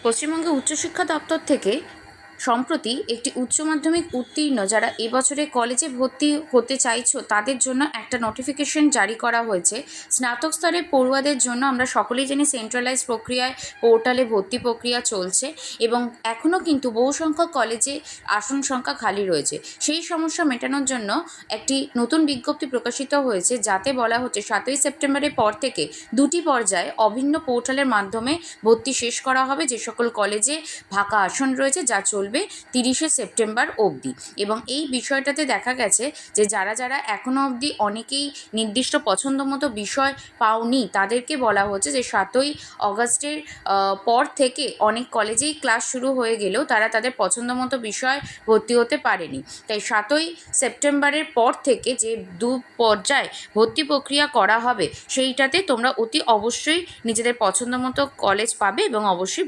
পশ্চিমবঙ্গ উচ্চশিক্ষা দপ্তর থেকে সম্প্রতি একটি উচ্চ মাধ্যমিক উত্তীর্ণ যারা এবছরে কলেজে ভর্তি হতে চাইছো তাদের জন্য একটা নোটিফিকেশন জারি করা হয়েছে। স্নাতক স্তরের পড়ুয়াদের জন্য আমরা সকলেই জানি সেন্ট্রালাইজ প্রক্রিয়ায় পোর্টালে ভর্তি প্রক্রিয়া চলছে এবং এখনও কিন্তু বহু সংখ্যক কলেজে আসন সংখ্যা খালি রয়েছে। সেই সমস্যা মেটানোর জন্য একটি নতুন বিজ্ঞপ্তি প্রকাশিত হয়েছে, যাতে বলা হচ্ছে 7ই সেপ্টেম্বরের পর থেকে দুটি পর্যায়ে অভিন্ন পোর্টালের মাধ্যমে ভর্তি শেষ করা হবে। যে সকল কলেজে ফাঁকা আসন রয়েছে যা চলবে 30শে সেপ্টেম্বর অবধি। এবং এই বিষয়টাতে দেখা গেছে যে যারা এখনও অবধি অনেকেই নির্দিষ্ট পছন্দ মতো বিষয় পাওনি, তাদেরকে বলা হচ্ছে যে 7ই অগাস্টের পর থেকে অনেক কলেজেই ক্লাস শুরু হয়ে গেলেও তারা তাদের পছন্দ মতো বিষয় ভর্তি হতে পারেনি। তাই 7ই সেপ্টেম্বরের পর থেকে যে দু পর্যায়ে ভর্তি প্রক্রিয়া করা হবে সেইটাতে তোমরা অতি অবশ্যই নিজেদের পছন্দ মতো কলেজ পাবে এবং অবশ্যই